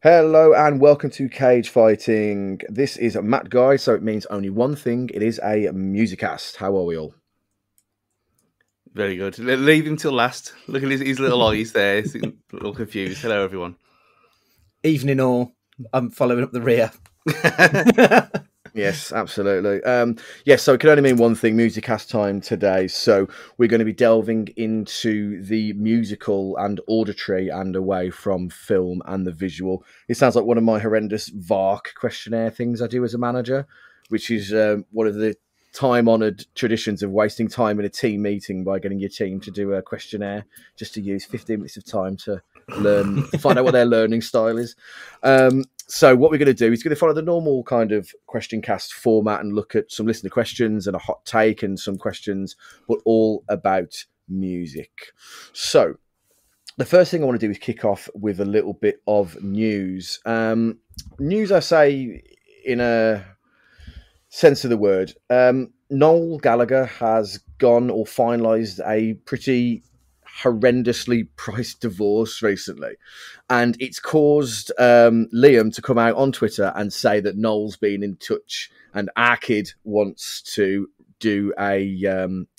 Hello and welcome to Cage Fighting. This is Matt Guy, so it means only one thing. It is a MusiCast. How are we all? Very good. Leave him till last. Look at his little eyes there. He's a little confused. Hello, everyone. Evening all. I'm following up the rear. Yes, absolutely. So it can only mean one thing, MusiCast time today. So we're going to be delving into the musical and auditory and away from film and the visual. It sounds like one of my horrendous VARC questionnaire things I do as a manager, which is one of the time-honoured traditions of wasting time in a team meeting by getting your team to do a questionnaire just to use 15 minutes of time to learn, find out what their learning style is. So what we're going to do is going to follow the normal kind of question cast format and look at some listener questions and a hot take and some questions, but all about music. So the first thing I want to do is kick off with a little bit of news. News, I say, in a sense of the word. Noel Gallagher has gone or finalised a pretty horrendously priced divorce recently, and it's caused Liam to come out on Twitter and say that Noel's been in touch and our kid wants to do a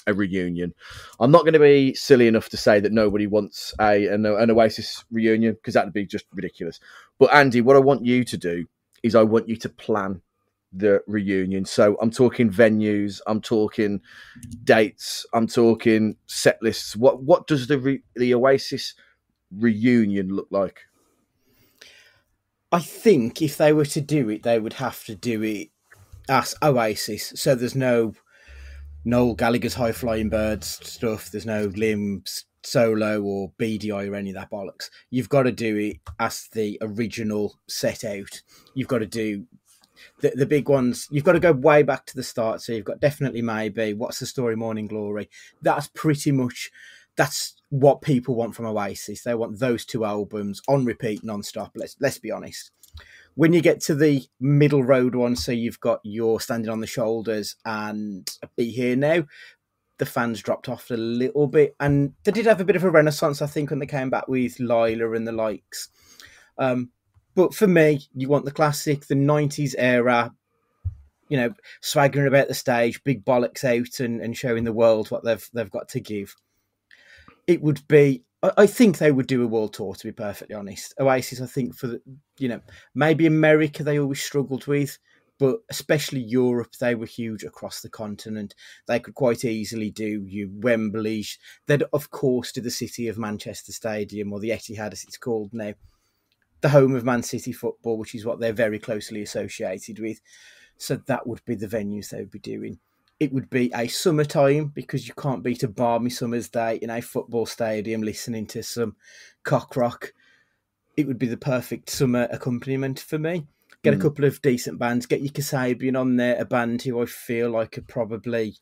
reunion. I'm not going to be silly enough to say that nobody wants an Oasis reunion, because that would be just ridiculous. But Andy, what I want you to do is I want you to plan the reunion. So I'm talking venues, I'm talking dates, I'm talking set lists. What does the Oasis reunion look like? I think if they were to do it, they would have to do it as Oasis. So there's no Noel Gallagher's High Flying Birds stuff. There's no Liam's solo or BDI or any of that bollocks. You've got to do it as the original set out. You've got to do the big ones. You've got to go way back to the start. So you've got Definitely Maybe, What's the Story, Morning Glory. That's what people want from Oasis. They want those two albums on repeat non-stop. Let's be honest. When you get to the middle road one, so you've got your Standing on the Shoulders and Be Here Now, the fans dropped off a little bit, and they did have a bit of a renaissance, I think, when they came back with Lila and the likes. But for me, you want the classic, the 90s era, swaggering about the stage, big bollocks out and showing the world what they've got to give. It would be, I think they would do a world tour, to be perfectly honest. Oasis, I think, maybe America they always struggled with, but especially Europe, they were huge across the continent. They could quite easily do Wembley. They'd, of course, do the City of Manchester Stadium, or the Etihad as it's called now. The home of Man City football, which is what they're very closely associated with. So that would be the venues they would be doing. It would be a summertime, because you can't beat a balmy summer's day in a football stadium listening to some cock rock. It would be the perfect summer accompaniment for me. Get a couple of decent bands. Get your Kasabian on there, a band who I feel like are probably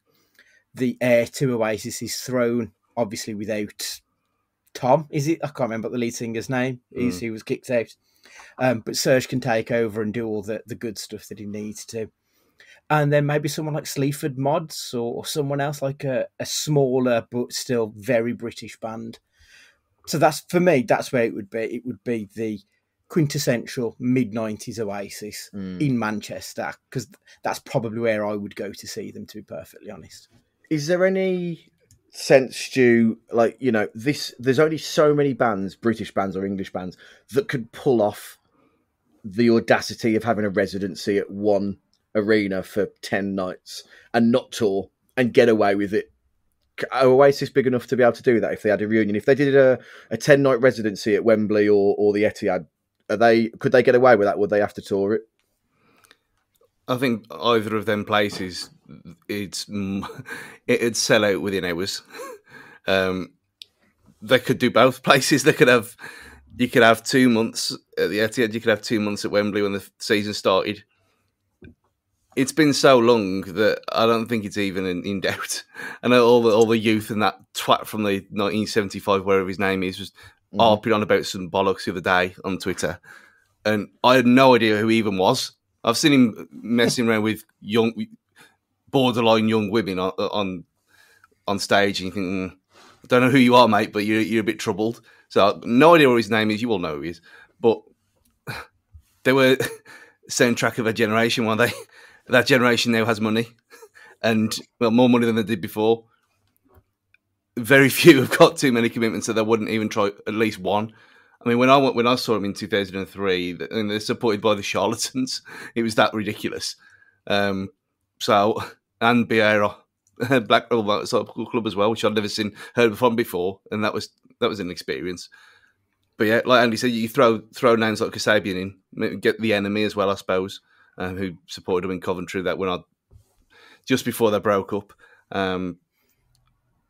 the heir to Oasis's throne, obviously without Tom, is it? I can't remember what the lead singer's name is, who was kicked out. But Serge can take over and do all the good stuff that he needs to. And then maybe someone like Sleaford Mods or someone else, like a smaller but still very British band. So for me, that's where it would be. It would be the quintessential mid-90s Oasis in Manchester, because that's probably where I would go to see them, to be perfectly honest. Is there any sense, Stu, there's only so many bands, British bands or English bands, that could pull off the audacity of having a residency at one arena for 10 nights and not tour and get away with it? Are Oasis big enough to be able to do that if they had a reunion? If they did a 10-night residency at Wembley or the Etihad, could they get away with that? Would they have to tour it? I think either of them places, it'd sell out within hours. They could do both places. You could have 2 months at the Etihad. You could have 2 months at Wembley when the season started. It's been so long that I don't think it's even in doubt. I know all the youth and that twat from the 1975, wherever his name is, was harping on about some bollocks the other day on Twitter, and I had no idea who he even was. I've seen him messing around with borderline young women on stage, and you think, I don't know who you are, mate, but you're a bit troubled. So no idea what his name is. You all know who he is, but they were soundtrack of a generation. One they that generation now has money, and more money than they did before. Very few have got too many commitments, so they wouldn't even try at least one. I mean, when I saw them in 2003, and they're supported by the Charlatans, it was that ridiculous. So, and Biera, Blackpool Motorcycle Club as well, which I'd never heard from before, and that was an experience. But yeah, like Andy said, you throw names like Kasabian in, get the Enemy as well, I suppose, who supported them in Coventry. That when just before they broke up,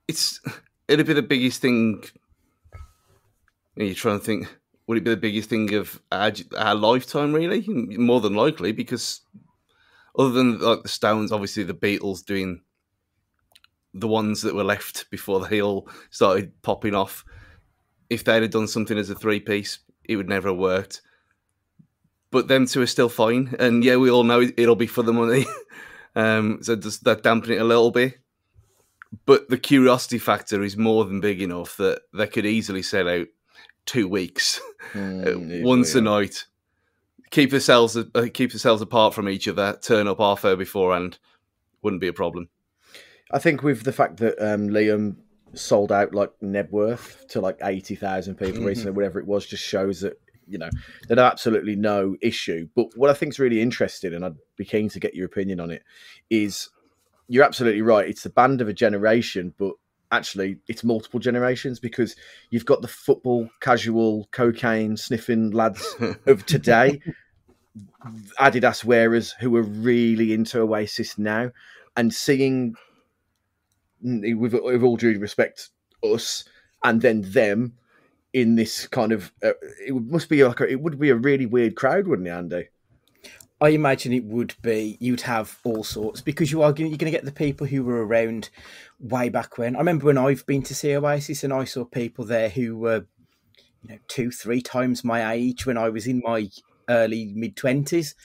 it'd be the biggest thing. You're trying to think, would it be the biggest thing of our lifetime? Really, more than likely, because other than like the Stones, obviously the Beatles doing the ones that were left before they all started popping off. If they'd have done something as a 3-piece, it would never have worked. But them two are still fine, and yeah, we all know it'll be for the money. So does that dampen it a little bit? But the curiosity factor is more than big enough that they could easily sell out 2 weeks, once a night. Keep yourselves apart from each other. Turn up half hour beforehand. Wouldn't be a problem. I think with the fact that Liam sold out like Nebworth to like 80,000 people recently, whatever it was, just shows that there's absolutely no issue. But what I think is really interesting, and I'd be keen to get your opinion on it, is you're absolutely right. It's the band of a generation, but actually it's multiple generations, because you've got the football casual cocaine sniffing lads of today, Adidas wearers who are really into Oasis now, and seeing, with all due respect, us and then them in this kind of it would be a really weird crowd, wouldn't it, Andy? I imagine it would be. You'd have all sorts, because you're going to get the people who were around way back when. I remember when I've been to see Oasis, and I saw people there who were 2-3 times my age when I was in my early mid-20s.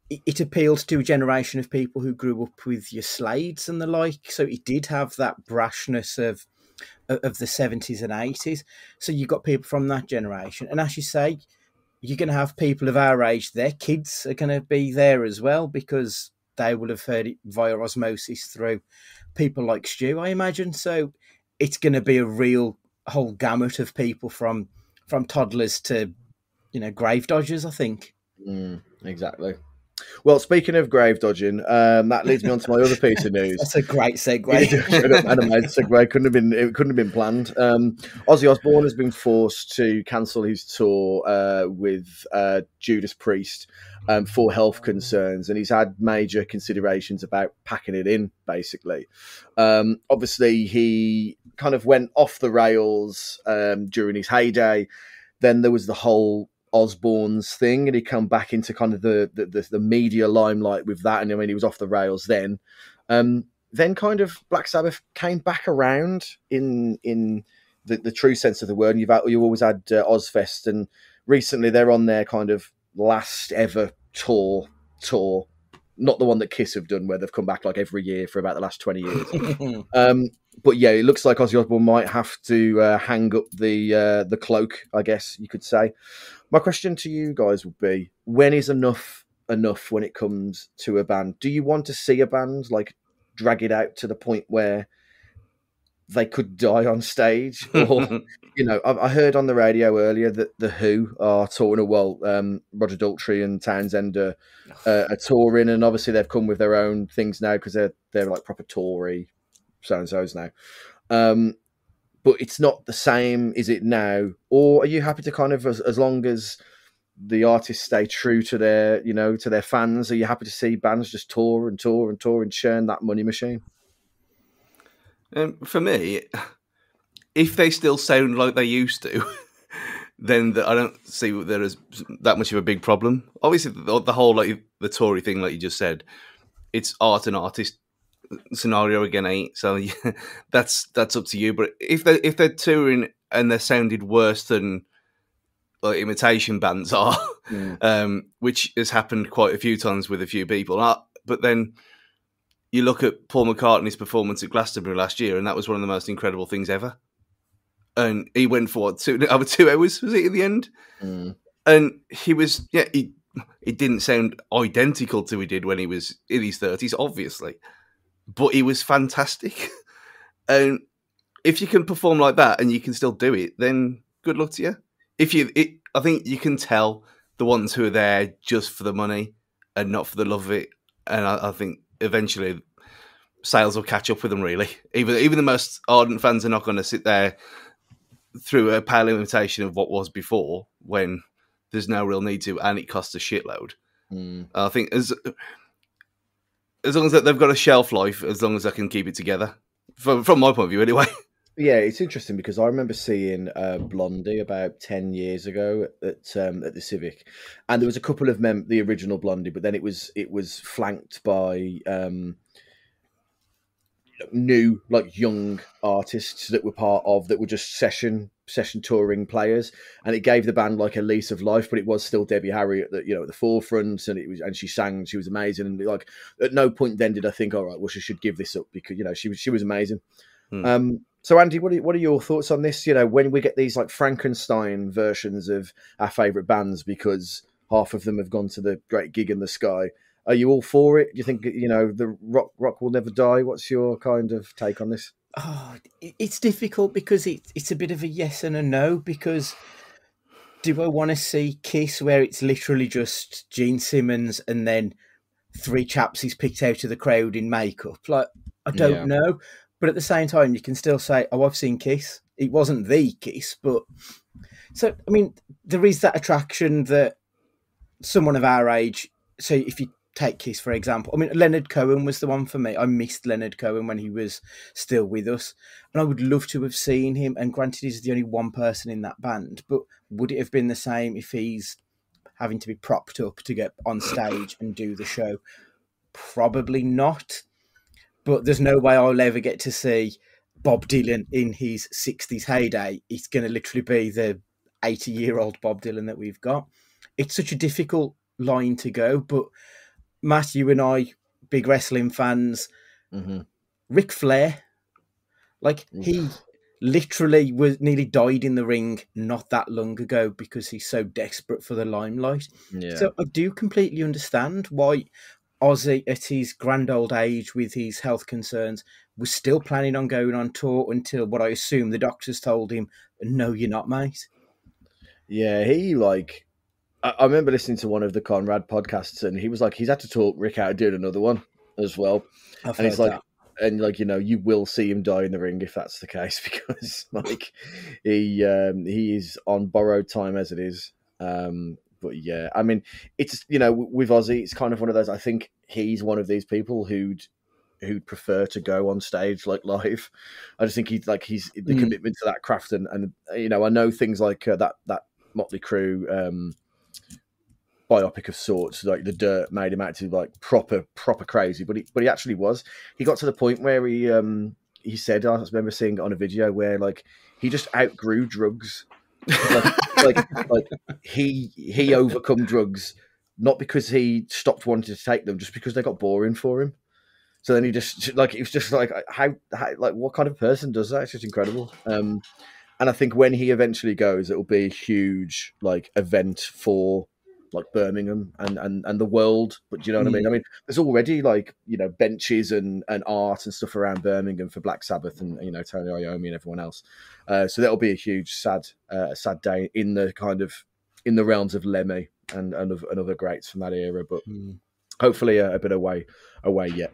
It appealed to a generation of people who grew up with your Slades and the like. So it did have that brashness of the 70s and 80s. So you got people from that generation, and as you say, you're going to have people of our age. Their kids are going to be there as well, because they will have heard it via osmosis through people like Stu, I imagine. So it's going to be a real whole gamut of people from toddlers to grave dodgers, I think. Exactly. Well, speaking of grave dodging, that leads me on to my other piece of news. That's a great segue. Segue. It couldn't have been planned. Ozzy Osbourne has been forced to cancel his tour with Judas Priest for health concerns, and he's had major considerations about packing it in, basically. Obviously, he kind of went off the rails during his heyday. Then there was the whole Osbourne's thing, and he come back into kind of the media limelight with that, and I mean he was off the rails then. Then kind of Black Sabbath came back around in the true sense of the word. And you always had Ozfest, and recently they're on their kind of last ever tour, not the one that Kiss have done where they've come back like every year for about the last 20 years. But yeah, it looks like Ozzy Osbourne might have to hang up the cloak, I guess you could say. My question to you guys would be, when is enough when it comes to a band? Do you want to see a band like drag it out to the point where they could die on stage? Or, I heard on the radio earlier that The Who are touring, Roger Daltrey and Townsend are touring, and obviously they've come with their own things now because they're like proper Tory so-and-sos now. But it's not the same, is it now? Or are you happy to kind of, as long as the artists stay true to their, to their fans, are you happy to see bands just tour and churn that money machine? For me, if they still sound like they used to, then I don't see there is that much of a big problem. Obviously, the whole the Tory thing, like you just said, it's art and artist scenario again, ain't so? Yeah, that's up to you. But if they're touring and they're sounded worse than like imitation bands are, which has happened quite a few times with a few people, but then you look at Paul McCartney's performance at Glastonbury last year, and that was one of the most incredible things ever. And he went for over 2 hours, was it, in the end? And he was, it didn't sound identical to he did when he was in his 30s, obviously, but he was fantastic. And if you can perform like that and you can still do it, then good luck to you. I think you can tell the ones who are there just for the money and not for the love of it. And I think eventually sales will catch up with them, really. Even the most ardent fans are not going to sit there through a pale imitation of what was before when there's no real need to, and it costs a shitload. I think as long as they've got a shelf life, as long as I can keep it together, from my point of view anyway. Yeah, it's interesting because I remember seeing Blondie about 10 years ago at the Civic, and there was a couple of the original Blondie, but then it was flanked by new, like, young artists that were just session touring players, and it gave the band like a lease of life. But it was still Debbie Harry at the forefront, and she sang, she was amazing, and like at no point then did I think, all right, well, she should give this up, because she was amazing. So Andy, what are your thoughts on this? When we get these like Frankenstein versions of our favourite bands because half of them have gone to the great gig in the sky, are you all for it? Do you think the rock will never die? What's your kind of take on this? Oh, it's difficult because it's a bit of a yes and a no. Because do I want to see Kiss where it's literally just Gene Simmons and then 3 chaps he's picked out of the crowd in makeup? Like, I don't know. But at the same time, you can still say, oh, I've seen Kiss. It wasn't the Kiss, but... So, I mean, there is that attraction that someone of our age... So if you take Kiss, for example, I mean, Leonard Cohen was the one for me. I missed Leonard Cohen when he was still with us. And I would love to have seen him. And granted, he's the only one person in that band. But would it have been the same if he's having to be propped up to get on stage and do the show? Probably not. But there's no way I'll ever get to see Bob Dylan in his 60s heyday. It's going to literally be the 80-year-old Bob Dylan that we've got. It's such a difficult line to go. But Matt, you and I, big wrestling fans, Ric Flair, like he literally nearly died in the ring not that long ago because he's so desperate for the limelight. Yeah. So I do completely understand why Ozzy, at his grand old age with his health concerns, was still planning on going on tour until what I assume the doctors told him, no, you're not, mate. Yeah, I remember listening to one of the Conrad podcasts, and he was like, he's had to talk Rick out of doing another one as well. I've and it's heard like, that. And like, you will see him die in the ring if that's the case, because like he is on borrowed time as it is. But yeah, I mean, it's, with Ozzy, it's kind of one of those, I think he's one of these people who'd prefer to go on stage like live. I just think he's the commitment to that craft, and I know things like that Motley Crue biopic of sorts, like The Dirt, made him out to like proper crazy, but he actually was. He got to the point where he said, I remember seeing it on a video where like he just outgrew drugs. like he overcome drugs, not because he stopped wanting to take them, just because they got boring for him. So then he just like, it was just like, how like, what kind of person does that? It's just incredible. And I think when he eventually goes, it'll be a huge like event for like Birmingham and the world. But do you know what I mean? I mean, there's already like, benches and art and stuff around Birmingham for Black Sabbath and, Tony Iommi and everyone else. So that'll be a huge, sad day in the realms of Lemmy and other greats from that era. But hopefully a bit away yet.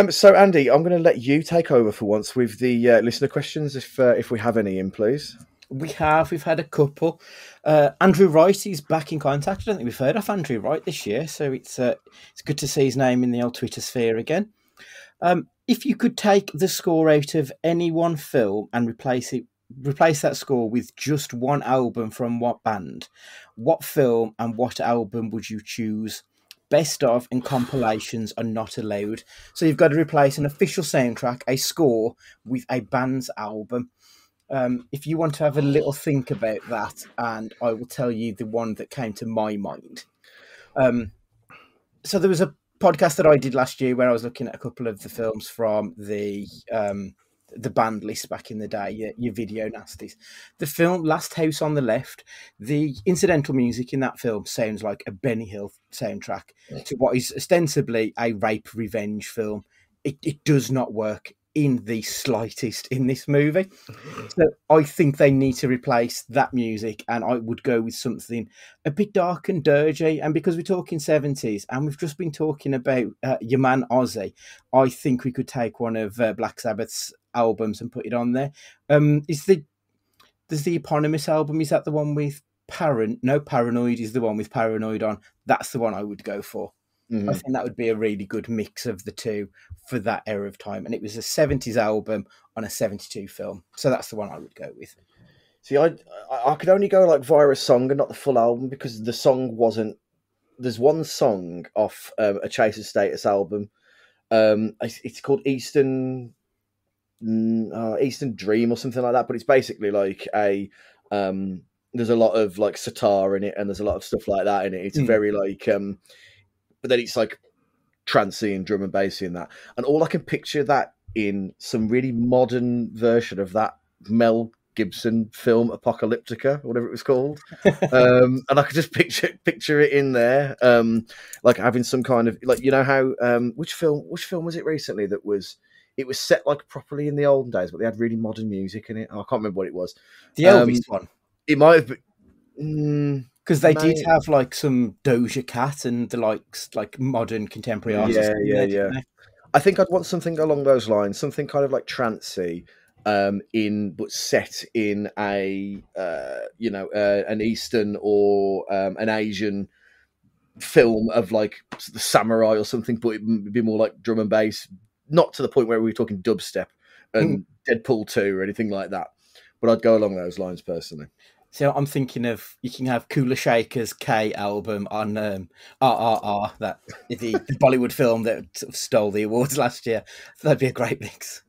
So Andy, I'm going to let you take over for once with the listener questions, if we have any in, please. We've had a couple. Andrew Wright is back in contact. I don't think we've heard of Andrew Wright this year, so it's good to see his name in the old Twitter sphere again. If you could take the score out of any one film and replace that score with just one album from what band, what film and what album would you choose? Best of and compilations are not allowed. So you've got to replace an official soundtrack, a score, with a band's album. If you want to have a little think about that, and I will tell you the one that came to my mind. So there was a podcast that I did last year where I was looking at a couple of the films from the the band list back in the day, your video nasties. The film Last House on the Left, the incidental music in that film sounds like a Benny Hill soundtrack to what is ostensibly a rape revenge film. It does not work in the slightest in this movie. So I think they need to replace that music, and I would go with something a bit dark and dirgy. And because we're talking 70s and we've just been talking about your man Ozzy, I think we could take one of Black Sabbath's albums and put it on there. There's the eponymous album, is that the one with Paranoid is the one with Paranoid on? That's the one I would go for. Mm-hmm. I think that would be a really good mix of the two for that era of time. And it was a 70s album on a 72 film. So that's the one I would go with. See, I could only go like via a song and not the full album, because the song wasn't... There's one song off a Chaser Status album. It's called Eastern Dream or something like that. But it's basically like a... there's a lot of like sitar in it, and there's a lot of stuff like that in it. It's very like... but then it's like trancey and drum and bassy in that. And all I can picture that in some really modern version of that Mel Gibson film Apocalyptica, whatever it was called. And I could just picture it in there. Like having some kind of, like, you know how, which film was it recently that was, it was set like properly in the olden days, but they had really modern music in it. Oh, I can't remember what it was. The Elvis one. It might have been... Because they did have like some Doja Cat and the like modern contemporary artists. Yeah. I think I'd want something along those lines, something kind of like trancey, but set in a an Eastern or an Asian film of like the samurai or something, but it'd be more like drum and bass, not to the point where we were talking dubstep and Deadpool 2 or anything like that. But I'd go along those lines personally. So I'm thinking of, you can have Kula Shaker's K album on RRR, that the Bollywood film that sort of stole the awards last year. That'd be a great mix.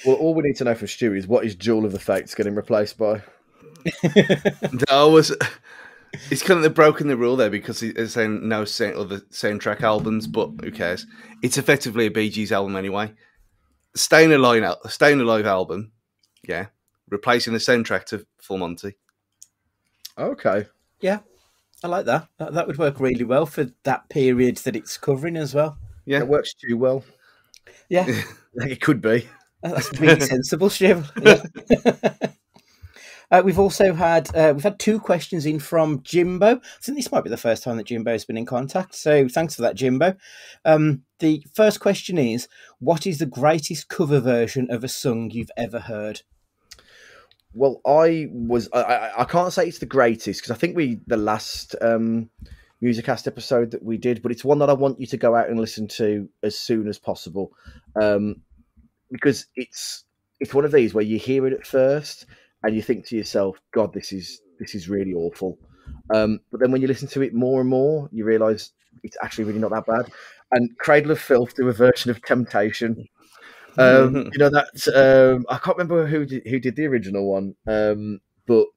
Well, all we need to know from Stu is what is Jewel of the Fates getting replaced by? It's kind of they've broken the rule there, because it's saying no other soundtrack albums, but who cares? It's effectively a Bee Gees album anyway. Staying Alive album, yeah, replacing the soundtrack to Full Monty. Okay. Yeah, I like that. That would work really well for that period that it's covering as well. Yeah, it works too well. Yeah. It could be. That's really sensible, Shiv. Yeah. We've also had two questions in from Jimbo. I think this might be the first time that Jimbo's been in contact, so thanks for that, Jimbo. The first question is, what is the greatest cover version of a song you've ever heard? Well, I can't say it's the greatest, because I think the last MusiCast episode that we did, but it's one that I want you to go out and listen to as soon as possible, because it's one of these where you hear it at first and you think to yourself, God, this is really awful. But then when you listen to it more and more, you realise it's actually really not that bad. And Cradle of Filth do a version of Temptation. You know that I can't remember who did the original one, but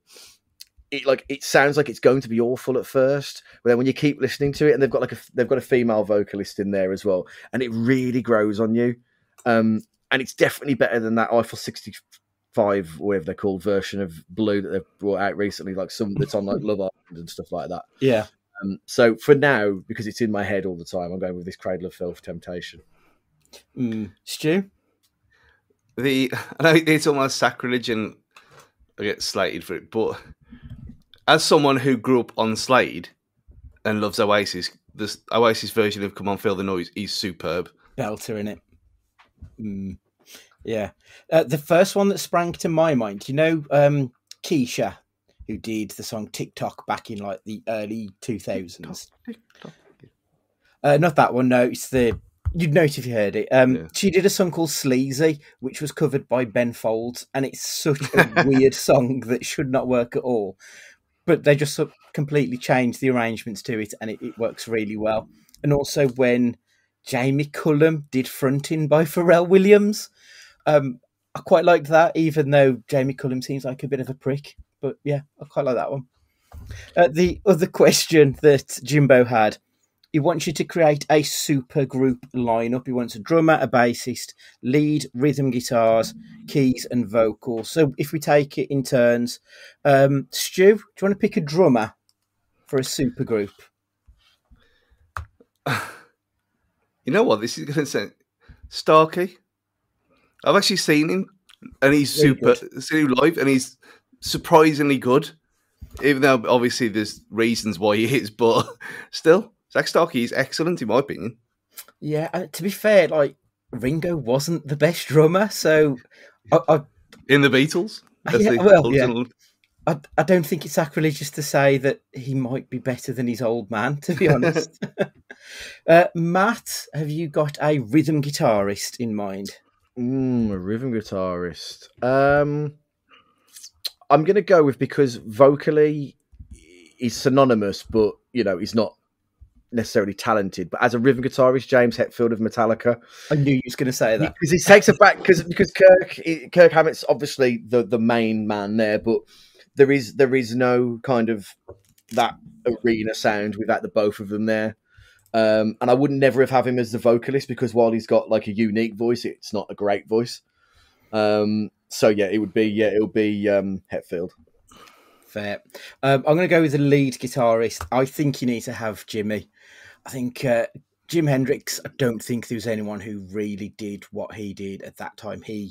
it sounds like it's going to be awful at first, but then when you keep listening to it, and they've got a female vocalist in there as well, and it really grows on you. And it's definitely better than that Eiffel 65, whatever they're called, version of Blue that they've brought out recently, like some that's on like Love Island and stuff like that. Yeah. So for now, because it's in my head all the time, I'm going with this Cradle of Filth Temptation. Stu? I know it's almost sacrilege and I get slated for it, but as someone who grew up on Slade and loves Oasis, this Oasis version of Come On Feel the Noise is superb. Belter in it. Yeah. The first one that sprang to my mind, you know, Keisha, who did the song TikTok back in like the early 2000s. Not that one, no, it's you'd know it if you heard it. She did a song called Sleazy, which was covered by Ben Folds, and it's such a weird song that should not work at all. But they just completely changed the arrangements to it, and it works really well. And also when Jamie Cullum did Frontin' by Pharrell Williams, I quite liked that, even though Jamie Cullum seems like a bit of a prick. But yeah, I quite like that one. The other question that Jimbo had He wants you to create a super group lineup. He wants a drummer, a bassist, lead, rhythm guitars, keys, and vocals. So if we take it in turns, Stu, do you want to pick a drummer for a super group? You know what? This is going to sound Starkey. I've actually seen him, and he's seen him live, and he's surprisingly good. Even though obviously there's reasons why he is, but still, Zach Starkey is excellent in my opinion. Yeah, to be fair, like Ringo wasn't the best drummer, so in the Beatles. I don't think it's sacrilegious to say that he might be better than his old man, to be honest. Matt, have you got a rhythm guitarist in mind? A rhythm guitarist. I'm going to go with, because vocally he's synonymous, but, you know, he's not necessarily talented. But as a rhythm guitarist, James Hetfield of Metallica. I knew you was going to say that. Because he takes it back, because Kirk Hammett's obviously the main man there, but there is no kind of that arena sound without the both of them there. And I wouldn't never have him as the vocalist, because while he's got like a unique voice, it's not a great voice. So yeah, it'll be Hetfield. Fair. I'm going to go with the lead guitarist. I think you need to have Jimmy. I think Jim Hendrix. I don't think there was anyone who really did what he did at that time. He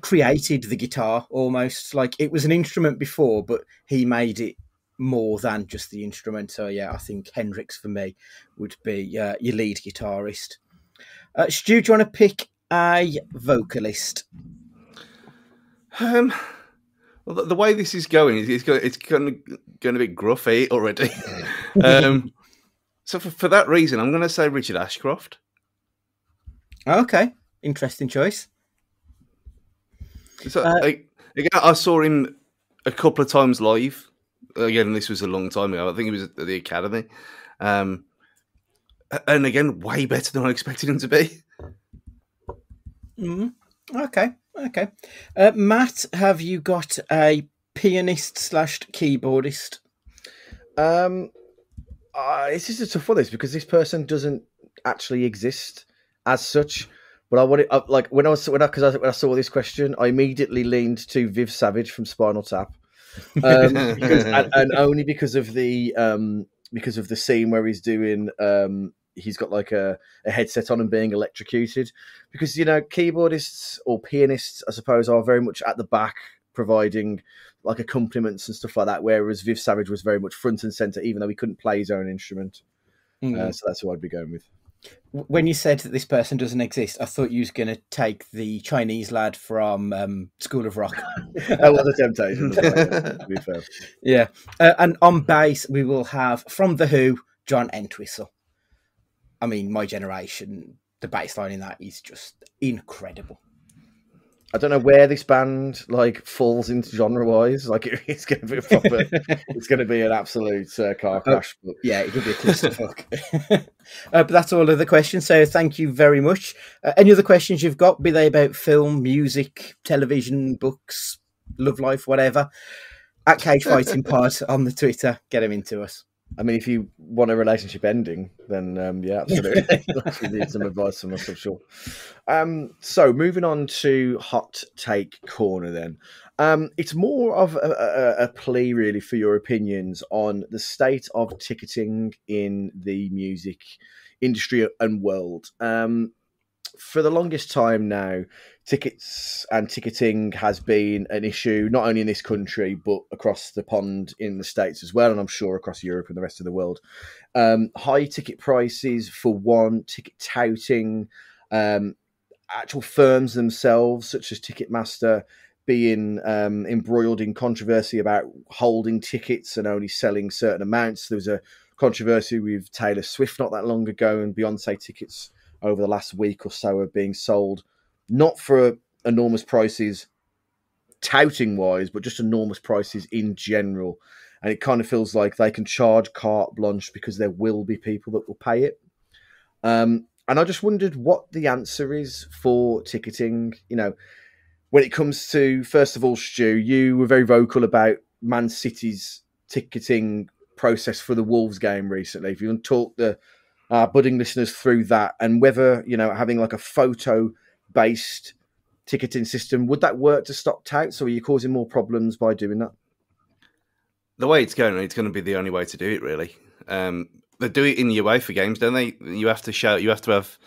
created the guitar almost. Like, it was an instrument before, but he made it more than just the instrument. So yeah, I think Hendrix for me would be your lead guitarist. Stu, do you want to pick a vocalist? Well, the way this is going, it's going to be gruffy already. So for that reason, I'm going to say Richard Ashcroft. Okay, interesting choice. So again, I saw him a couple of times live. Again, this was a long time ago. I think he was at the Academy. And again, way better than I expected him to be. Okay. Matt, have you got a pianist/keyboardist? This is a tough one, because this person doesn't actually exist as such. But I wanted, when I saw this question, I immediately leaned to Viv Savage from Spinal Tap, and only because of the scene where he's doing. He's got like a headset on and being electrocuted, because, you know, keyboardists or pianists, I suppose, are very much at the back providing like accompaniments and stuff like that, whereas Viv Savage was very much front and center, even though he couldn't play his own instrument. So that's who I'd be going with. When you said that this person doesn't exist, I thought you was going to take the Chinese lad from School of Rock. That was a temptation, to be fair. Yeah. And on bass, we will have, from The Who, John Entwistle. I mean, my generation, the bass line in that is just incredible. I don't know where this band falls into genre-wise. It's going to be it's going to be an absolute car crash. But... yeah, it could be a clusterfuck. But that's all of the questions. So thank you very much. Any other questions you've got, be they about film, music, television, books, love life, whatever, at cagefightingpod on the Twitter, get them into us. I mean, if you want a relationship ending, then yeah, absolutely. You need some advice from us, I'm sure. So moving on to Hot Take Corner then. It's more of a plea, really, for your opinions on the state of ticketing in the music industry and world. For the longest time now, tickets and ticketing has been an issue, not only in this country, but across the pond in the States as well, and I'm sure across Europe and the rest of the world. High ticket prices, for one, ticket touting, actual firms themselves, such as Ticketmaster, being embroiled in controversy about holding tickets and only selling certain amounts. There was a controversy with Taylor Swift not that long ago, and Beyonce tickets over the last week or so are being sold not for enormous prices touting wise, but just enormous prices in general. And it kind of feels like they can charge carte blanche because there will be people that will pay it. And I just wondered what the answer is for ticketing. You know, when it comes to, first of all, Stu, you were very vocal about Man City's ticketing process for the Wolves game recently. If you want to talk the our budding listeners through that, and whether, you know, having like a photo-based ticketing system, would that work to stop touts, or are you causing more problems by doing that? The way it's going to be the only way to do it, really. They do it in UEFA games, don't they? You have to have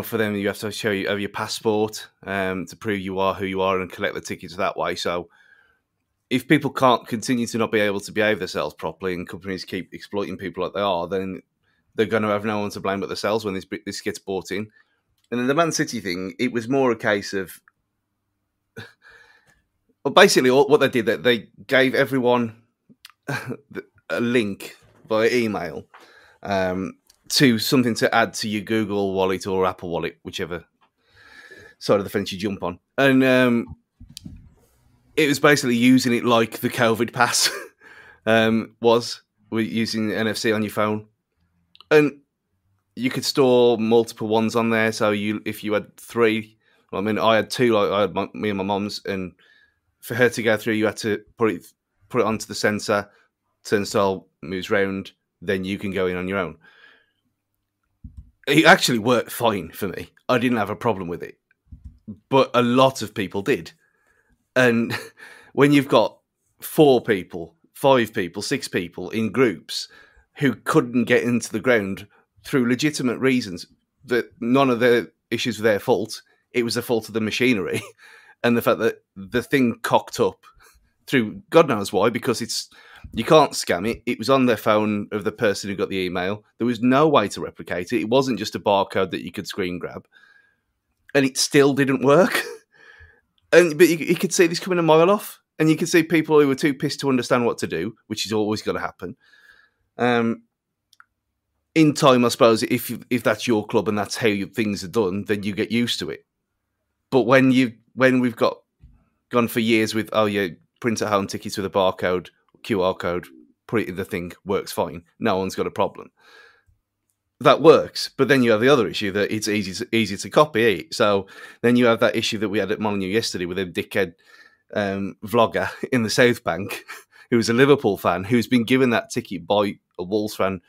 for them, you have to show you have your passport to prove you are who you are and collect the tickets that way. So if people can't continue to not be able to behave themselves properly and companies keep exploiting people like they are, then they're going to have no one to blame but themselves when this gets bought in. And then the Man City thing, it was more a case of, well, basically what they did, that they gave everyone a link via email to something to add to your Google Wallet or Apple Wallet, whichever side of the fence you jump on. And it was basically using it like the COVID pass was, using NFC on your phone. And you could store multiple ones on there. So if you had 3, well, I mean, I had 2, like I had me and my mum's, and for her to go through, you had to put it onto the sensor, turnstile moves round, then you can go in on your own. It actually worked fine for me. I didn't have a problem with it. But a lot of people did. And when you've got 4 people, 5 people, 6 people in groups who couldn't get into the ground through legitimate reasons, that none of the issues were their fault, it was the fault of the machinery and the fact that the thing cocked up through God knows why, because you can't scam it. It was on their phone of the person who got the email. There was no way to replicate it. It wasn't just a barcode that you could screen grab. And it still didn't work. But you could see this coming a mile off. And you could see people who were too pissed to understand what to do, which is always going to happen. In time, I suppose, if that's your club and that's how things are done, then you get used to it. But when we've gone for years with, print at home tickets with a barcode, QR code, put it in the thing, works fine. No one's got a problem. That works, but then you have the other issue that it's easy to copy. So then you have that issue that we had at Molineux yesterday with a dickhead vlogger in the South Bank who was a Liverpool fan who's been given that ticket by a Wolves fan,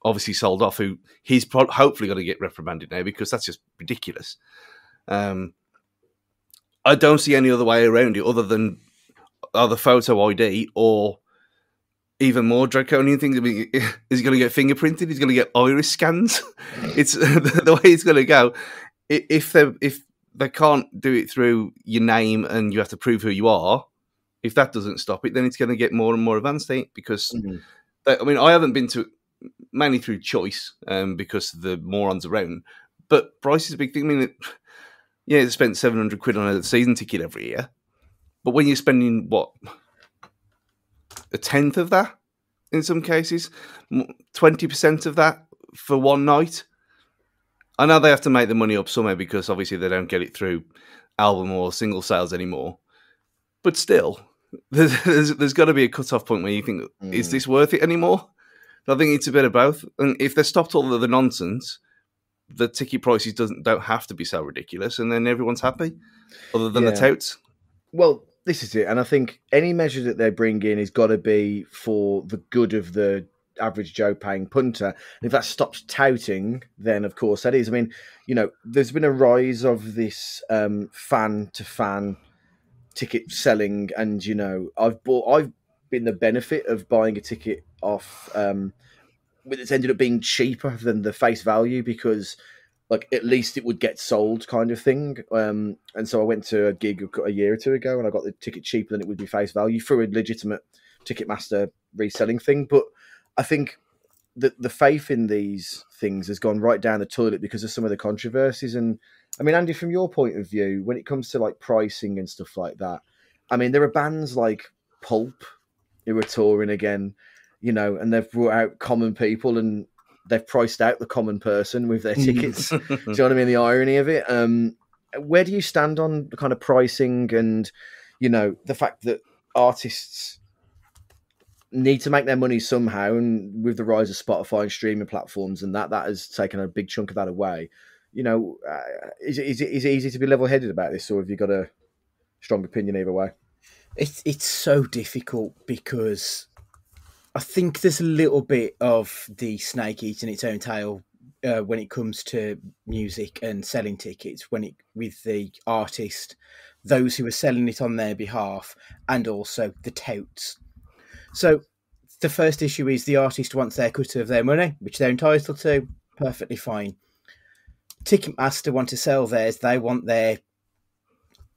obviously sold off, who he's hopefully going to get reprimanded now because that's just ridiculous. I don't see any other way around it other than either photo ID or even more draconian things. I mean, is he going to get fingerprinted? He's going to get iris scans. It's the way it's going to go. If they can't do it through your name and you have to prove who you are, if that doesn't stop it, then it's going to get more and more advanced. Because I haven't been to, mainly through choice, because the morons around. But price is a big thing. I mean, they spent £700 on a season ticket every year. But when you're spending, a tenth of that in some cases, 20% of that for one night. I know they have to make the money up somewhere because obviously they don't get it through album or single sales anymore. But still, there's got to be a cut-off point where you think, is this worth it anymore? I think it's a bit of both. And if they stopped all of the nonsense, the ticket prices don't have to be so ridiculous, and then everyone's happy, other than the touts. Well, this is it, and I think any measure that they bring in has got to be for the good of the average Joe paying punter. And if that stops touting, then of course that is. I mean, there's been a rise of this fan-to-fan ticket selling, and I've been the benefit of buying a ticket off. It's ended up being cheaper than the face value because, at least it would get sold, kind of thing. And so I went to a gig a year or 2 ago, and I got the ticket cheaper than it would be face value through a legitimate Ticketmaster reselling thing. But I think that the faith in these things has gone right down the toilet because of some of the controversies. And I mean, Andy, from your point of view, when it comes to pricing and stuff like that, I mean, there are bands like Pulp who are touring again, and they've brought out Common People and they've priced out the common person with their tickets. Do you know what I mean? The irony of it. Where do you stand on the kind of pricing and, the fact that artists need to make their money somehow, and with the rise of Spotify and streaming platforms and that has taken a big chunk of that away. Is it easy to be level-headed about this, or have you got a strong opinion either way? It's so difficult because I think there's a little bit of the snake eating its own tail when it comes to music and selling tickets. With the artist, those who are selling it on their behalf, and also the touts. So the first issue is the artist wants their cut of their money, which they're entitled to. Perfectly fine. Ticketmaster want to sell theirs. They want their,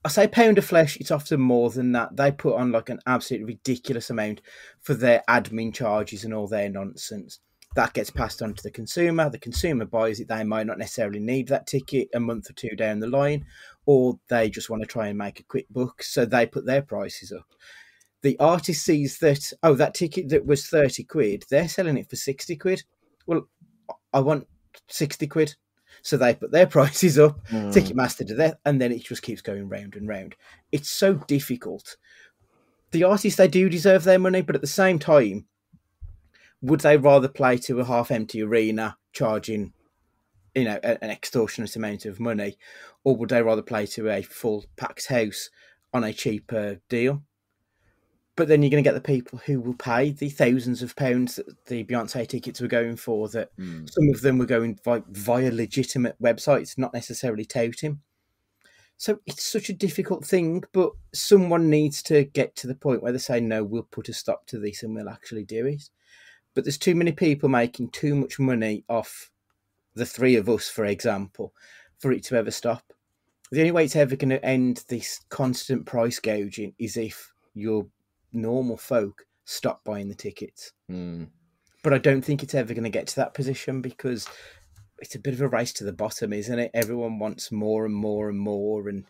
I say pound of flesh, it's often more than that. They put on like an absolutely ridiculous amount for their admin charges and all their nonsense. That gets passed on to the consumer. The consumer buys it. They might not necessarily need that ticket a month or two down the line, or they just want to try and make a quick buck, so they put their prices up. The artist sees that, oh, that ticket that was 30 quid, they're selling it for 60 quid. Well, I want 60 quid. So they put their prices up, Ticketmaster to that, and then it just keeps going round and round. It's so difficult. The artists, they do deserve their money, but at the same time, would they rather play to a half-empty arena charging, an extortionate amount of money, or would they rather play to a full-packed house on a cheaper deal? But then you're going to get the people who will pay the thousands of pounds that the Beyonce tickets were going for, that some of them were going via legitimate websites, not necessarily touting. So it's such a difficult thing, but someone needs to get to the point where they say, no, we'll put a stop to this and we'll actually do it. But there's too many people making too much money off the three of us, for example, for it to ever stop. The only way it's ever going to end this constant price gouging is if you're normal folk stop buying the tickets. But I don't think it's ever going to get to that position, because it's a bit of a race to the bottom, isn't it? Everyone wants more and more and more, and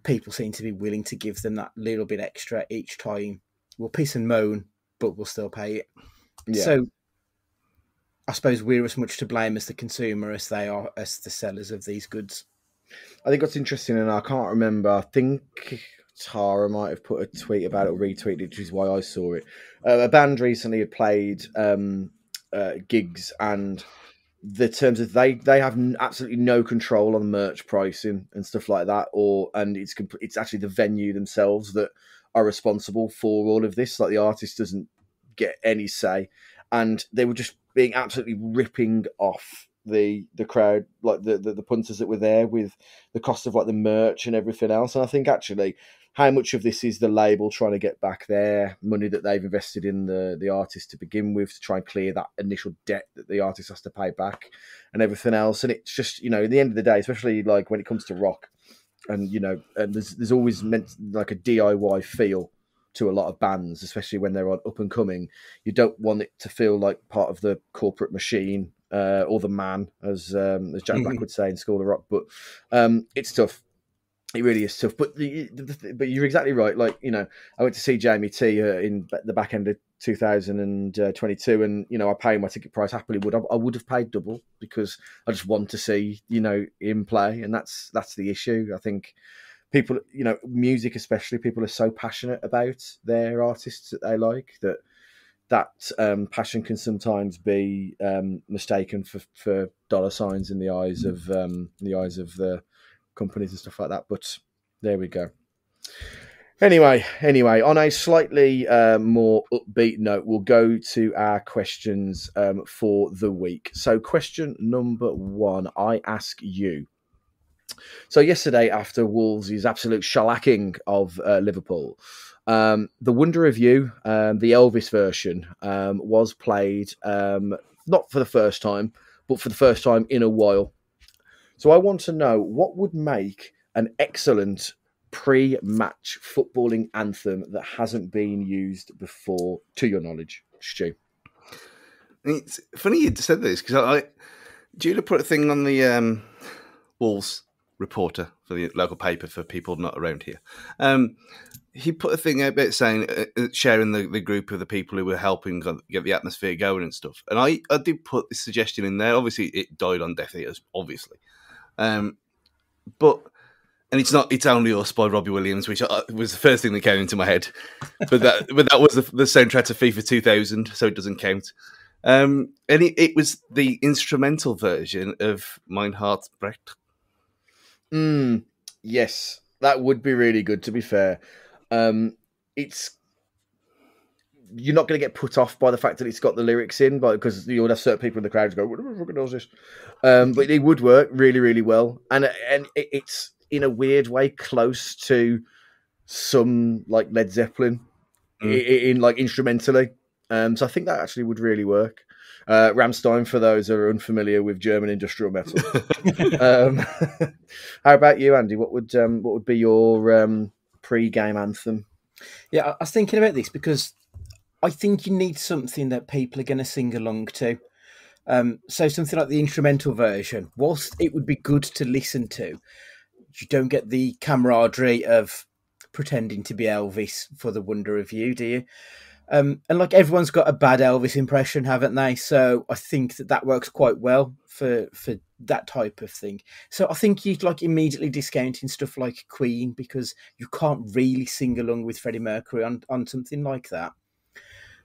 people seem to be willing to give them that little bit extra each time. We'll piss and moan, but we'll still pay it. So I suppose we're as much to blame as the consumer as they are as the sellers of these goods. I think what's interesting, and I can't remember, I think Tara might have put a tweet about it or retweeted it, which is why I saw it. A band recently had played gigs, and the terms of they have absolutely no control on merch pricing and stuff like that, and it's actually the venue themselves that are responsible for all of this. Like, the artist doesn't get any say, and they were just being absolutely ripping off the crowd, like the punters that were there, with the cost of like the merch and everything else. And I think actually, how much of this is the label trying to get back their money that they've invested in the artist to begin with, to try and clear that initial debt that the artist has to pay back and everything else. And it's just, at the end of the day, especially like when it comes to rock, and and there's always meant like a DIY feel to a lot of bands, especially when they're on up and coming. You don't want it to feel like part of the corporate machine, or the man, as Jack Black would say in School of Rock. But it's tough. It really is tough. But but you're exactly right. Like, I went to see Jamie T in the back end of 2022, and I paid my ticket price happily. I would have paid double, because I just want to see him play, and that's the issue. I think people, music especially, people are so passionate about their artists that they like, that passion can sometimes be mistaken for dollar signs in the eyes of the companies and stuff like that. But there we go. Anyway, on a slightly more upbeat note, we'll go to our questions for the week. So question number 1, I ask you. So yesterday, after Wolves' absolute shellacking of Liverpool, the Wonder of You, the Elvis version, was played not for the first time, but for the first time in a while. So I want to know, what would make an excellent pre-match footballing anthem that hasn't been used before, to your knowledge, Stu? It's funny you said this, because Judah put a thing on the Wolves reporter for the local paper for people not around here. He put a thing out about saying, sharing the group of the people who were helping get the atmosphere going and stuff. And I did put this suggestion in there. Obviously, it died on deaf ears, obviously. It's Only Us by Robbie Williams, which was the first thing that came into my head. But that was the soundtrack to FIFA 2000, so it doesn't count. And it was the instrumental version of Mein Hart Brecht. Yes, that would be really good, to be fair. It's you're not going to get put off by the fact that it's got the lyrics in, because you'll have certain people in the crowd who go, "What the fuck is this?" But it would work really, really well, and it's in a weird way close to some like Led Zeppelin in like instrumentally. So I think that actually would really work. Rammstein, for those who are unfamiliar with German industrial metal. How about you, Andy? What would be your pre-game anthem? Yeah, I was thinking about this because I think you need something that people are going to sing along to. So something like the instrumental version, whilst it would be good to listen to, you don't get the camaraderie of pretending to be Elvis for the wonder of you, do you? And like everyone's got a bad Elvis impression, haven't they? So I think that works quite well for that type of thing. So I think you'd like immediately discounting stuff like Queen, because you can't really sing along with Freddie Mercury on something like that.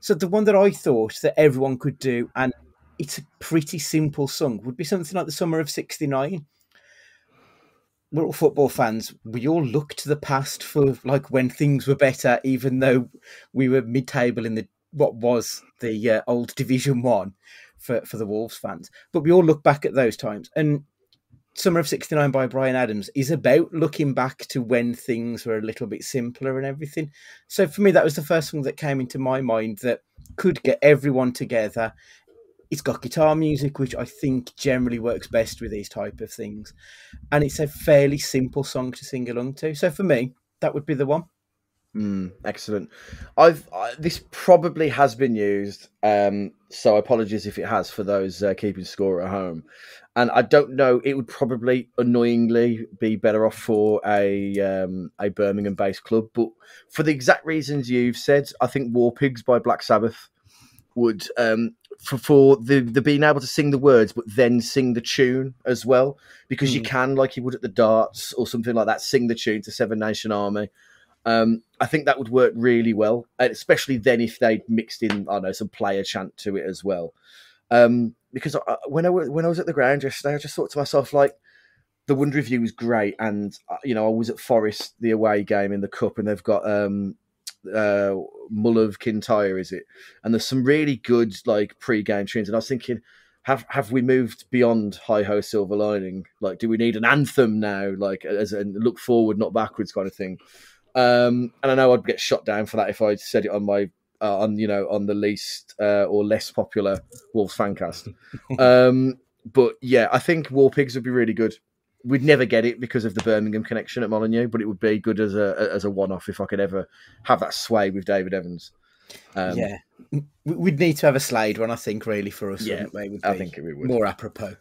So the one that I thought that everyone could do, and it's a pretty simple song, would be something like The Summer of '69. We're all football fans. We all look to the past for like when things were better, even though we were mid-table in what was the old Division 1 for the Wolves fans. But we all look back at those times. And Summer of '69 by Bryan Adams is about looking back to when things were a little bit simpler and everything. So for me, that was the first song that came into my mind that could get everyone together. It's got guitar music, which I think generally works best with these type of things. And it's a fairly simple song to sing along to. So for me, that would be the one. Excellent. This probably has been used, so apologies if it has for those keeping score at home. And I don't know, it would probably annoyingly be better off for a Birmingham-based club. But for the exact reasons you've said, I think War Pigs by Black Sabbath would, for the being able to sing the words but then sing the tune as well, because you can, like you would at the darts or something like that, sing the tune to Seven Nation Army. I think that would work really well, especially then if they mixed in, I don't know, some player chant to it as well. Because when I was at the ground yesterday, I just thought to myself, like, the Wonder Review was great, and I was at Forest, the away game in the cup, and they've got Mull of Kintyre, is it? And there's some really good like pre-game tunes, and I was thinking, have we moved beyond Hi Ho Silver Lining? Like, do we need an anthem now? Like, as a look forward, not backwards kind of thing. And I know I'd get shot down for that if I said it on my on the least or less popular Wolves fancast. But yeah, I think War Pigs would be really good. We'd never get it because of the Birmingham connection at Molineux, but it would be good as a one-off if I could ever have that sway with David Evans. Yeah, we'd need to have a Slade one, I think, really, for us. Yeah, I think it would more apropos.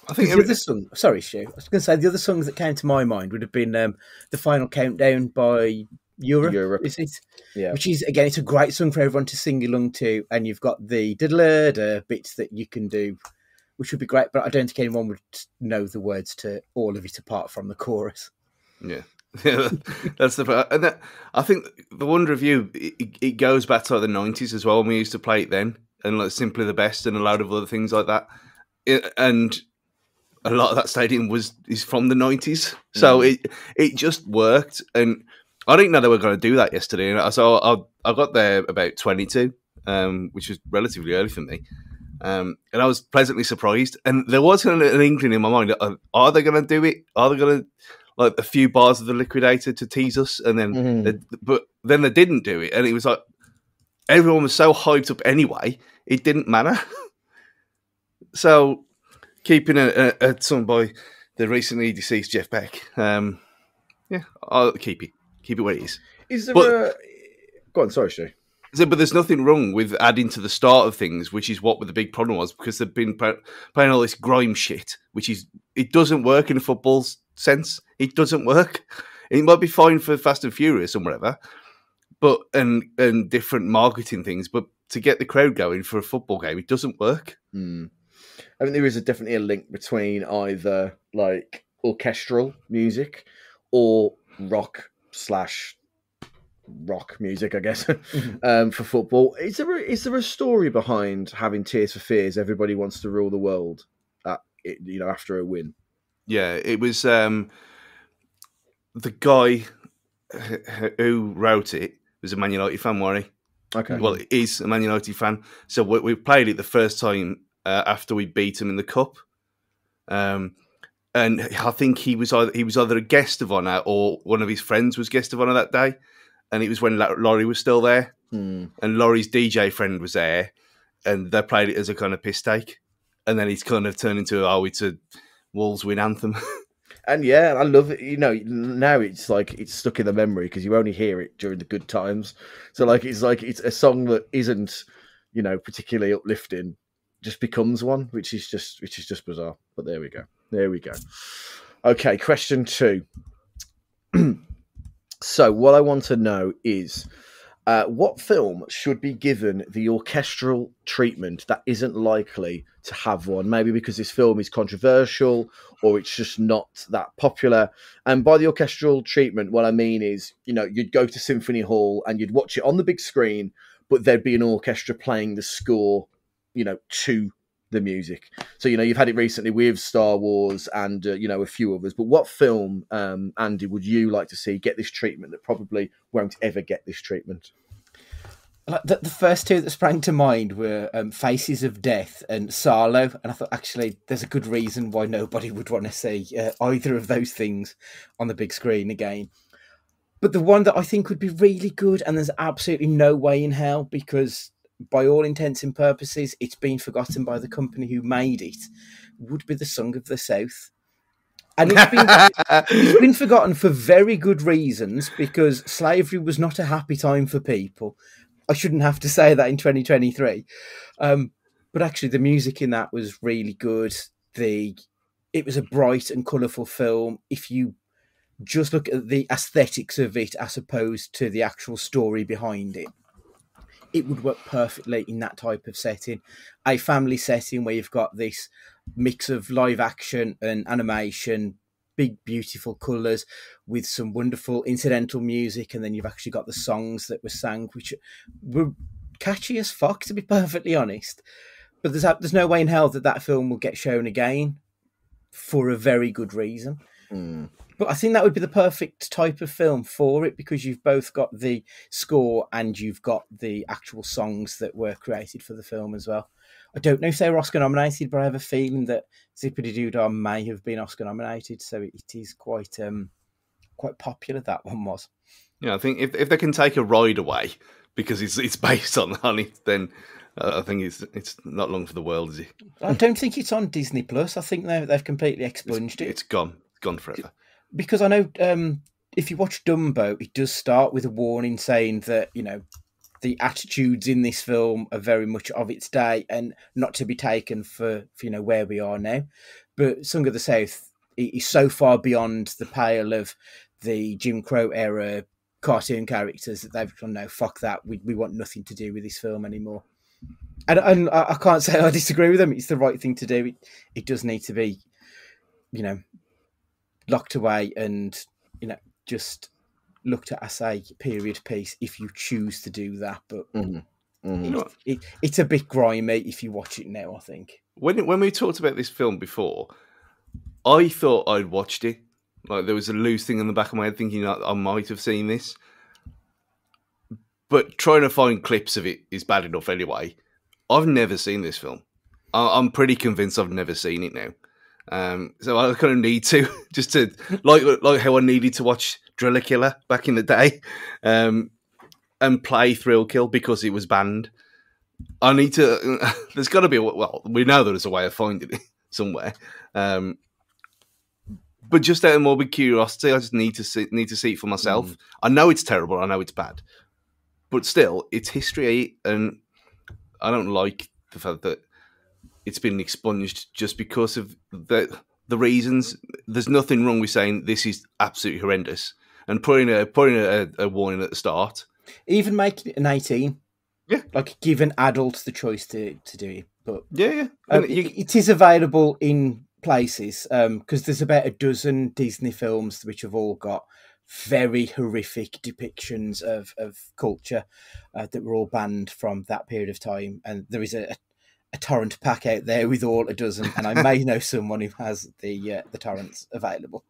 I think the other song. Sorry, Stu. I was going to say the other songs that came to my mind would have been "The Final Countdown" by Europe. Is it? Yeah. Which is, again, it's a great song for everyone to sing along to, and you've got the diddle bits that you can do, which would be great. But I don't think anyone would know the words to all of it apart from the chorus. Yeah. That's the part. And I think the Wonder of You, it goes back to like the 90s as well, when we used to play it then, and like Simply the Best and a load of other things like that. And a lot of that stadium is from the 90s, so it just worked. And I didn't know they were going to do that yesterday. So I got there about 22, which was relatively early for me. And I was pleasantly surprised. And there was an inkling in my mind, are they going to do it? Are they going to, like, a few bars of the Liquidator to tease us? And then, but then they didn't do it. And it was like, everyone was so hyped up anyway, it didn't matter. So, keeping a song by the recently deceased Jeff Beck, yeah, I'll keep it. Keep it where it is. Is there Go on, sorry, Stu. But there's nothing wrong with adding to the start of things, which is what the big problem was, because they've been playing all this grime shit, it doesn't work in a football sense. It doesn't work. It might be fine for Fast and Furious and whatever, but and different marketing things, but to get the crowd going for a football game, it doesn't work. I think there is definitely a link between either like orchestral music or rock music, I guess, for football. Is there a story behind having Tears for Fears? Everybody wants to rule the world, after a win. Yeah, it was the guy who wrote it was a Man United fan, wasn't he? Okay. Well, is a Man United fan. So we played it the first time after we beat him in the cup. And I think he was either a guest of honour or one of his friends was guest of honour that day. And it was when Laurie was still there. And Laurie's DJ friend was there. And they played it as a kind of piss take. And then it's kind of turned into, it's a Wolves win anthem. And yeah, I love it. You know, now it's like it's stuck in the memory because you only hear it during the good times. So it's a song that isn't, you know, particularly uplifting, just becomes one, which is just bizarre. But there we go. Okay, question 2. So what I want to know is, what film should be given the orchestral treatment that isn't likely to have one? Maybe because this film is controversial or it's just not that popular. And by the orchestral treatment, what I mean is, you know, you'd go to Symphony Hall and you'd watch it on the big screen, but there'd be an orchestra playing the score, you know, to the music. So, you know, you've had it recently with Star Wars and, you know, a few others. But what film, Andy, would you like to see get this treatment that probably won't ever get this treatment? The first two that sprang to mind were Faces of Death and Sarlo. And I thought, actually, there's a good reason why nobody would want to see either of those things on the big screen again. But the one that I think would be really good, and there's absolutely no way in hell, because by all intents and purposes, it's been forgotten by the company who made it, would be the Song of the South. And it's been forgotten for very good reasons, because slavery was not a happy time for people. I shouldn't have to say that in 2023. But actually, the music in that was really good. It was a bright and colourful film. If you just look at the aesthetics of it as opposed to the actual story behind it, it would work perfectly in that type of setting. A family setting where you've got this mix of live action and animation, big, beautiful colours with some wonderful incidental music. And then you've actually got the songs that were sang, which were catchy as fuck, to be perfectly honest. But there's no way in hell that film will get shown again for a very good reason. But I think that would be the perfect type of film for it, because you've both got the score and you've got the actual songs that were created for the film as well. I don't know if they were Oscar nominated, but I have a feeling that Zippity Doo-Dah may have been Oscar nominated, so it is quite popular, that one was. Yeah, I think if they can take a ride away because it's based on it, then I think it's not long for the world, is it? I don't think it's on Disney Plus. I think they've completely expunged it. It's gone forever. Because I know if you watch Dumbo, it does start with a warning saying that, you know, the attitudes in this film are very much of its day and not to be taken for you know, where we are now. But Song of the South is so far beyond the pale of the Jim Crow era cartoon characters that they've gone, no, fuck that. We want nothing to do with this film anymore. And I can't say I disagree with them. It's the right thing to do. It does need to be, you know, locked away and, you know, just looked at as a period piece if you choose to do that. But it's a bit grimy if you watch it now, I think. When we talked about this film before, I thought I'd watched it. Like, there was a loose thing in the back of my head thinking I might have seen this. But trying to find clips of it is bad enough anyway. I've never seen this film. I'm pretty convinced I've never seen it now. So I kind of need to, just to, like how I needed to watch Driller Killer back in the day, and play Thrill Kill because it was banned. I need to, there's got to be, well, we know there's a way of finding it somewhere. But just out of morbid curiosity, I just need to see it for myself. I know it's terrible, I know it's bad, but still, it's history, and I don't like the fact that it's been expunged just because of the reasons. There's nothing wrong with saying this is absolutely horrendous and putting a warning at the start. Even making it an 18. Yeah. Like, give an adult the choice to do it. But yeah. It is available in places, because there's about a dozen Disney films which have all got very horrific depictions of culture that were all banned from that period of time. And there is a torrent pack out there with all a dozen, and I may know someone who has the torrents available.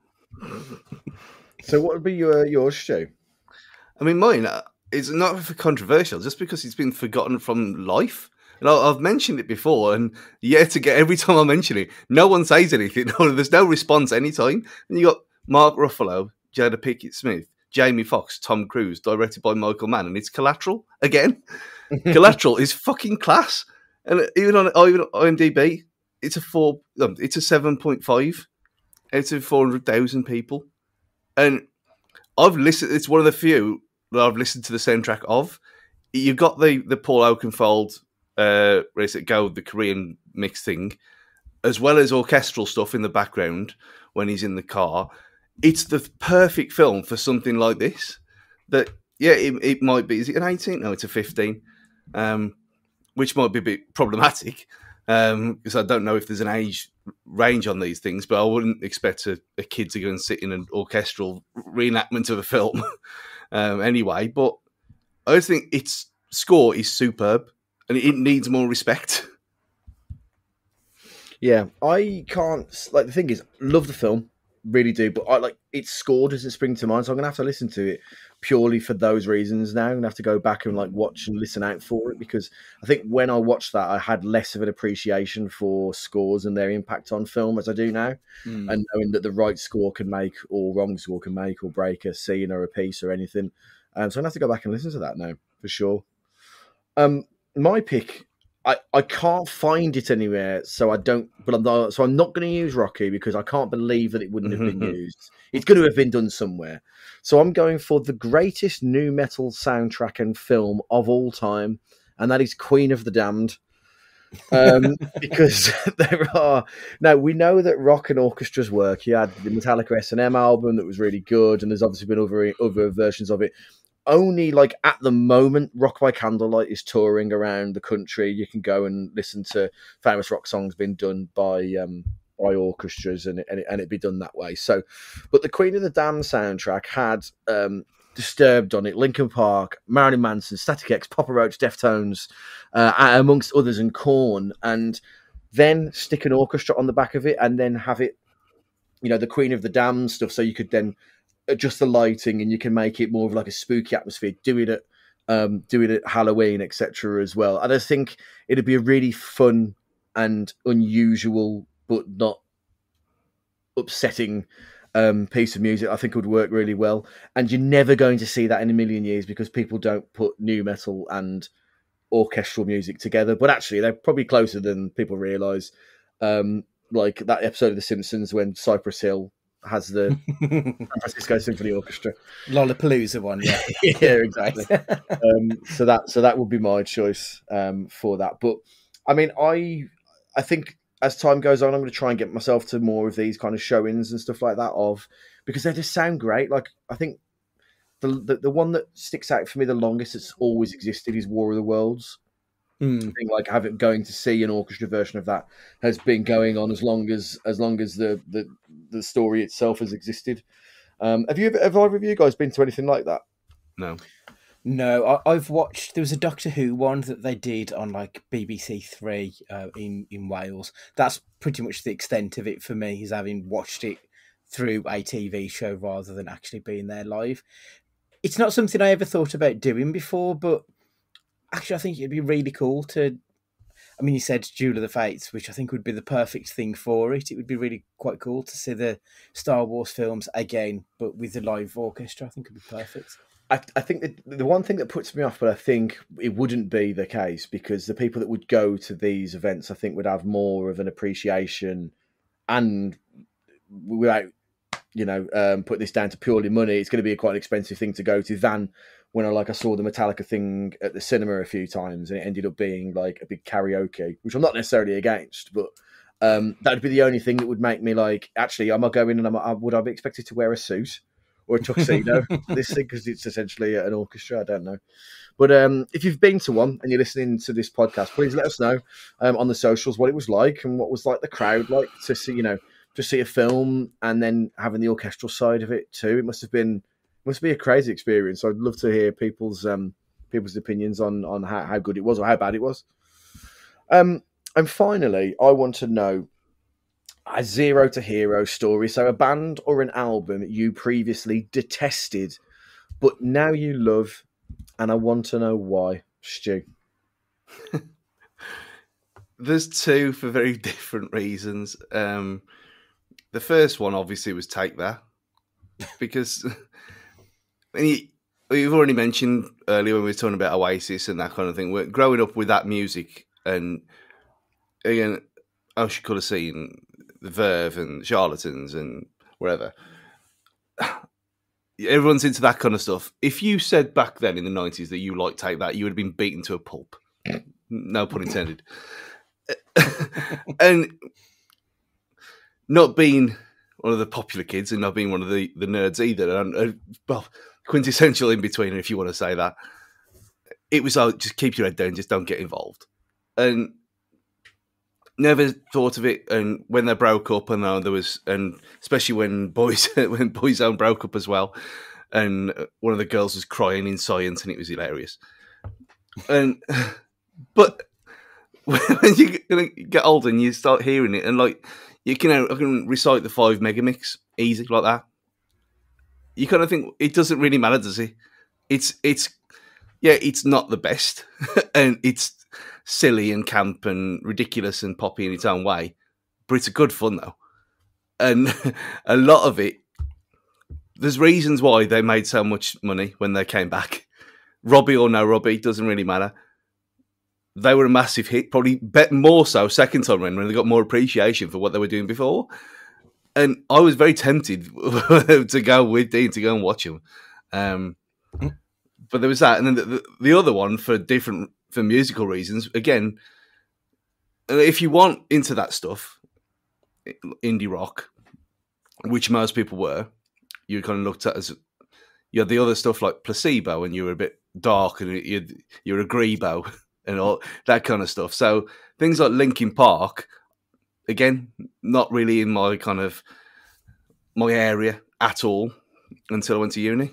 So what would be yours, Stu? I mean, mine, it's not controversial just because it's been forgotten from life. And I've mentioned it before, and yet again, every time I mention it, no one says anything. There's no response anytime. And you got Mark Ruffalo, Jada Pinkett Smith, Jamie Foxx, Tom Cruise, directed by Michael Mann, and it's Collateral again. Collateral is fucking class, and even on IMDb, it's a 7.5 out of 400,000 people, and I've listened. It's one of the few that I've listened to the soundtrack of. You got the Paul Oakenfold. The Korean mix thing, as well as orchestral stuff in the background when he's in the car. It's the perfect film for something like this. That, yeah, it might be. Is it an 18? No, it's a 15, which might be a bit problematic because I don't know if there's an age range on these things, but I wouldn't expect a kid to go and sit in an orchestral reenactment of a film anyway. But I just think its score is superb. And it needs more respect. Yeah, I can't. Like, the thing is, love the film, really do. But its score doesn't spring to mind, so I'm gonna have to listen to it purely for those reasons. Now I'm gonna have to go back and watch and listen out for it, because I think when I watched that, I had less of an appreciation for scores and their impact on film as I do now, and knowing that the right score can make or wrong score can make or break a scene or a piece or anything. So I'm gonna have to go back and listen to that now for sure. My pick, I can't find it anywhere, so I don't. But I'm not going to use Rocky because I can't believe that it wouldn't have been used. It's going to have been done somewhere. So I'm going for the greatest nu metal soundtrack and film of all time, and that is Queen of the Damned. Because we know that rock and orchestras work. You had the Metallica S&M album that was really good, and there's obviously been other versions of it. Only at the moment, Rock by Candlelight is touring around the country. You can go and listen to famous rock songs being done by orchestras, and it'd be done that way. So, but the Queen of the Damned soundtrack had Disturbed on it, Linkin Park, Marilyn Manson, Static X, Papa Roach, Deftones, amongst others, and Korn, and then stick an orchestra on the back of it, and then have it, the Queen of the Damned stuff, so you could then adjust the lighting and you can make it more of a spooky atmosphere. Do it at Halloween, etc. as well. And I think it'd be a really fun and unusual but not upsetting piece of music. I think it would work really well. And you're never going to see that in a million years because people don't put nu metal and orchestral music together. But actually, they're probably closer than people realise. Like that episode of The Simpsons when Cypress Hill has the San Francisco Symphony Orchestra, Lollapalooza one, yeah, yeah, exactly. So that would be my choice for that. But I mean, I think as time goes on, I'm going to try and get myself to more of these kind of showings and stuff like that because they just sound great. Like I think the one that sticks out for me the longest that's always existed is War of the Worlds. I think going to see an orchestra version of that has been going on as long as the story itself has existed. Have either of you guys been to anything like that? No, I've watched. There was a Doctor Who one that they did on BBC Three in Wales. That's pretty much the extent of it for me, is having watched it through a TV show rather than actually being there live. It's not something I ever thought about doing before, but actually, I think it'd be really cool to. I mean, you said Duel of the Fates, which I think would be the perfect thing for it. It would be really quite cool to see the Star Wars films again, but with the live orchestra. I think it'd be perfect. I think that the one thing that puts me off, but I think it wouldn't be the case, because the people that would go to these events, I think, would have more of an appreciation, and without putting this down to purely money, it's going to be quite an expensive thing to go to than when I saw the Metallica thing at the cinema a few times, and it ended up being a big karaoke, which I'm not necessarily against, but that would be the only thing that would make me actually, am I going and would I be expected to wear a suit or a tuxedo for this thing, because it's essentially an orchestra? I don't know. But if you've been to one and you're listening to this podcast, please let us know on the socials what it was like and what was the crowd like to see, to see a film and then having the orchestral side of it too. It must be a crazy experience. I'd love to hear people's opinions on how good it was or how bad it was. And finally, I want to know a zero to hero story. So a band or an album you previously detested, but now you love, and I want to know why. Stu. There's two for very different reasons. The first one, obviously, was Take That. Because you've already mentioned earlier when we were talking about Oasis and that kind of thing. We're growing up with that music, and again, as you could have seen, the Verve and Charlatans and wherever. Everyone's into that kind of stuff. If you said back then in the 90s that you liked Take That, you would have been beaten to a pulp. No pun intended. And not being one of the popular kids and not being one of the nerds either, and well, quintessential in between, if you want to say that, it was like, just keep your head down, just don't get involved. And never thought of it. And when they broke up, and there was, and especially when Boyzone broke up as well, and one of the girls was crying in Science, and it was hilarious. And but when you get older and you start hearing it, and like I can recite the 5 Megamix easy like that. You kind of think it doesn't really matter, does it? It's not the best, and it's silly and camp and ridiculous and poppy in its own way, but it's a good fun though. And a lot of it, there's reasons why they made so much money when they came back. Robbie or no Robbie, doesn't really matter. They were a massive hit, probably more so second time around when they got more appreciation for what they were doing before. And I was very tempted to go with Dean to go and watch them. But there was that. And then the other one for musical reasons, again, if you want into that stuff, indie rock, which most people were, you kind of looked at as, you had the other stuff like Placebo, and you were a bit dark, and you're a Grebo and all that kind of stuff. So things like Linkin Park, again, not really in my area at all until I went to uni.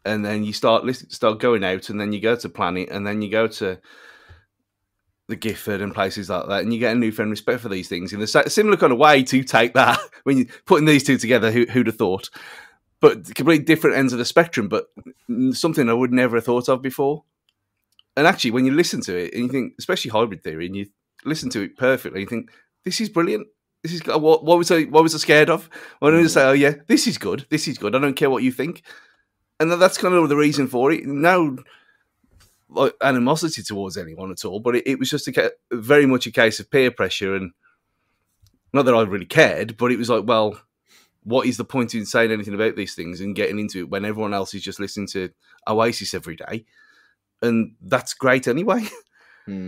And then you start going out, and then you go to Planet, and then you go to the Gifford and places like that, and you get a newfound respect for these things in a similar kind of way to Take That. When you're putting these two together, who'd have thought? But completely different ends of the spectrum, but something I would never have thought of before. And actually, when you listen to it, and you think, especially Hybrid Theory, and you listen to it perfectly, you think, this is brilliant. This is what was I scared of? Why don't I say, oh yeah, this is good. This is good. I don't care what you think. And that's kind of the reason for it. No like animosity towards anyone at all, but it was just very much a case of peer pressure, and not that I really cared, but it was like, well, what is the point in saying anything about these things and getting into it when everyone else is just listening to Oasis every day? And that's great anyway.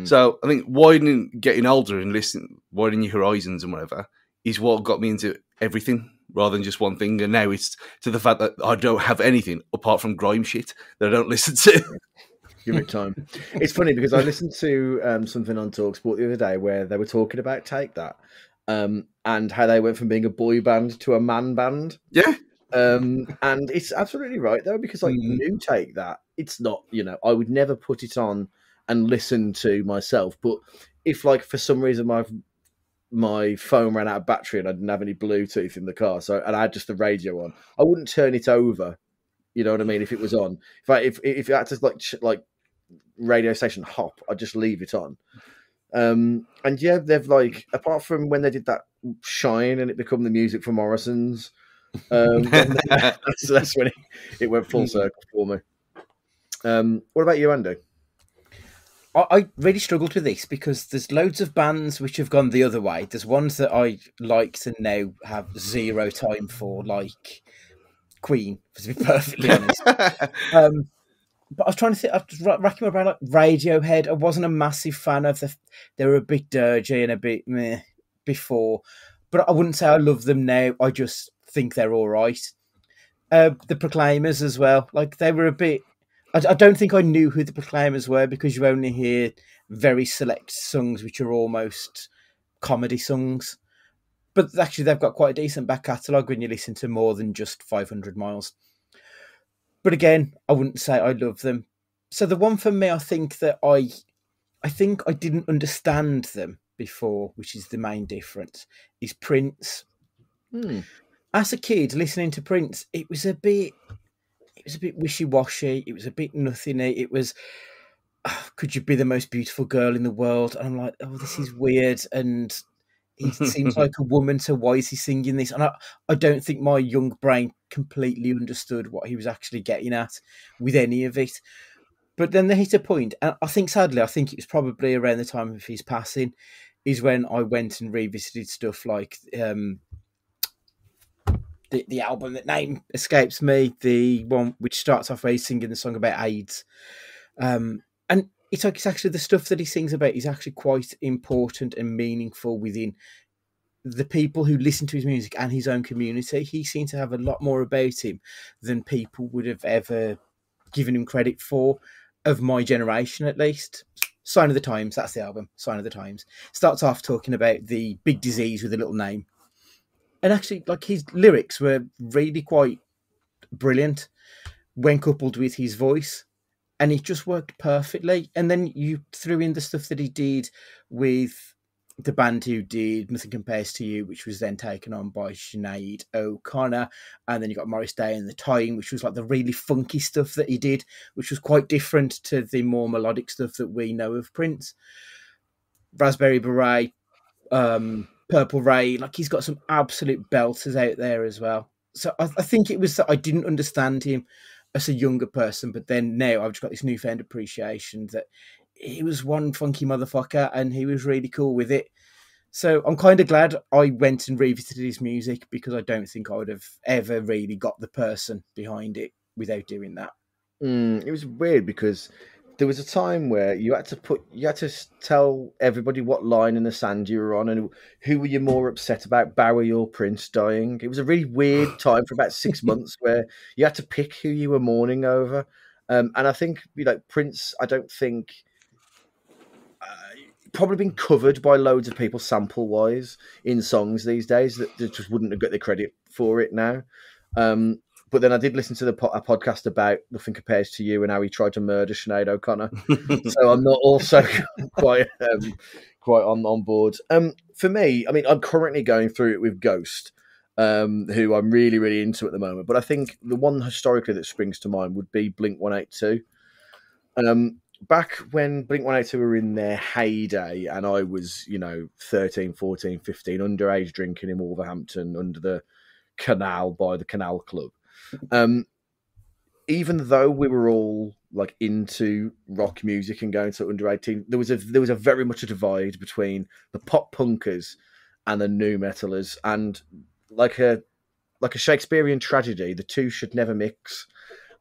So I think getting older and widening your horizons and whatever is what got me into everything rather than just one thing. And now it's to the fact that I don't have anything apart from grime shit that I don't listen to. Give it time. It's funny because I listened to something on TalkSport the other day where they were talking about Take That and how they went from being a boy band to a man band. Yeah. And it's absolutely right though, because like new Take That, it's not, I would never put it on and listen to myself. But if like for some reason my phone ran out of battery and I didn't have any Bluetooth in the car, and I had just the radio on, I wouldn't turn it over. You know what I mean? If it was on, if it had to like radio station hop, I'd just leave it on. And yeah, they've like, apart from when they did that Shine and it became the music for Morrison's, that's when it went full circle for me. What about you, Andy? I really struggled with this because there's loads of bands which have gone the other way. There's ones that I liked and now have zero time for, like Queen, to be perfectly honest. But I was trying to think, I was racking my brain, like Radiohead. I wasn't a massive fan of they were a bit dirgy and a bit meh before, but I wouldn't say I love them now. I just think they're all right. The Proclaimers as well, like they were a bit. I don't think I knew who the Proclaimers were because you only hear very select songs which are almost comedy songs. But actually, they've got quite a decent back catalogue when you listen to more than just 500 Miles. But again, I wouldn't say I love them. So the one for me, I think that I think I didn't understand them before, which is the main difference, is Prince. As a kid, listening to Prince, it was a bit was a bit wishy-washy. It was a bit nothingy. It was, could you be the most beautiful girl in the world? And I'm like, oh, this is weird. And he seems like a woman, so why is he singing this? And I don't think my young brain completely understood what he was actually getting at with any of it. But then they hit a point, and I think, sadly, I think it was probably around the time of his passing, is when I went and revisited stuff like the album that name escapes me, the one which starts off where he's singing the song about AIDS. And it's like, it's actually the stuff that he sings about is actually quite important and meaningful within the people who listen to his music and his own community. He seemed to have a lot more about him than people would have ever given him credit for, of my generation at least. Sign of the Times, that's the album, Sign of the Times. Starts off talking about the big disease with a little name. And actually, like, his lyrics were really quite brilliant when coupled with his voice. And it just worked perfectly. And then you threw in the stuff that he did with the band who did Nothing Compares to You, which was then taken on by Sinead O'Connor. And then you got Morris Day and The Time, which was like the really funky stuff that he did, which was quite different to the more melodic stuff that we know of Prince. Raspberry Beret, Purple Rain, like, he's got some absolute belters out there as well. So I think it was that I didn't understand him as a younger person, but then now I've just got this newfound appreciation that he was one funky motherfucker and he was really cool with it. So I'm kind of glad I went and revisited his music, because I don't think I would have ever really got the person behind it without doing that. It was weird because there was a time where you had to tell everybody what line in the sand you were on, and who were you more upset about, Bowie or Prince dying. It was a really weird time for about 6 months where you had to pick who you were mourning over. And I think, Prince, I don't think probably been covered by loads of people sample wise in songs these days that just wouldn't get the credit for it now. But then I did listen to a podcast about Nothing Compares to You and how he tried to murder Sinead O'Connor. So I'm not also quite on board. For me, I mean, I'm currently going through it with Ghost, who I'm really, really into at the moment. But I think the one historically that springs to mind would be Blink-182. Back when Blink-182 were in their heyday, and I was, 13, 14, 15, underage drinking in Wolverhampton under the canal by the Canal Club. Even though we were all like into rock music and going to under 18, there was a very much a divide between the pop punkers and the nu metalers, and like a Shakespearean tragedy, the two should never mix.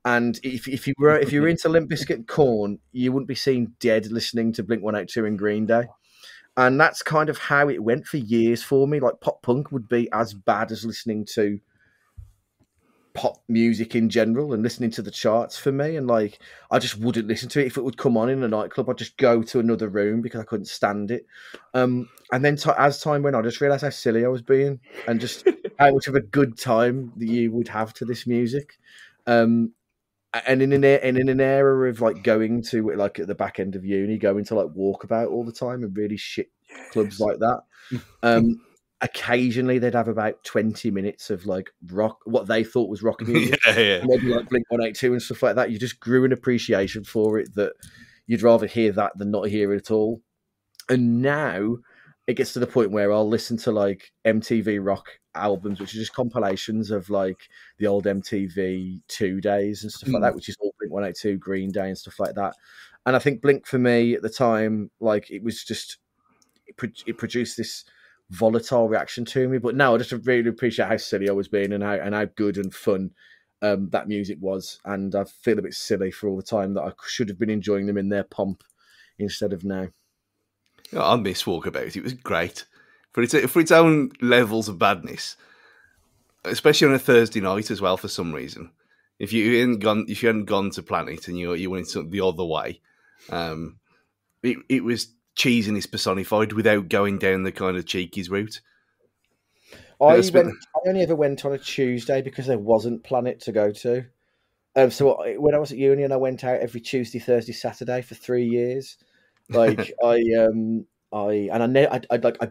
And if you were into Limp Bizkit and Korn, you wouldn't be seen dead listening to Blink-182 and Green Day. And that's kind of how it went for years for me. Like, pop punk would be as bad as listening to pop music in general and listening to the charts for me. And like, I just wouldn't listen to it. If it would come on in a nightclub, I'd just go to another room because I couldn't stand it. And then as time went on, I just realised how silly I was being, and just how much of a good time that you would have to this music. And in an era of like going to, like, at the back end of uni, going to like Walkabout all the time and really shit clubs like that. Occasionally they'd have about 20 minutes of like rock, what they thought was rock music. Maybe like Blink-182 and stuff like that. You just grew an appreciation for it that you'd rather hear that than not hear it at all. And now it gets to the point where I'll listen to like MTV rock albums, which are just compilations of like the old MTV 2 days and stuff like that, which is all Blink-182, Green Day and stuff like that. And I think Blink for me at the time, like, it was just, it produced this volatile reaction to me. But now I just really appreciate how silly I was being and how good and fun that music was. And I feel a bit silly for all the time that I should have been enjoying them in their pomp instead of now. I miss Walkabout. It was great for its own levels of badness, especially on a Thursday night as well. For some reason, if you hadn't gone to Planet and you went the other way, it was cheesiness personified without going down the kind of cheekies route. I only ever went on a Tuesday because there wasn't Planet to go to. So when I was at uni, and I went out every Tuesday, Thursday, Saturday for 3 years. Like I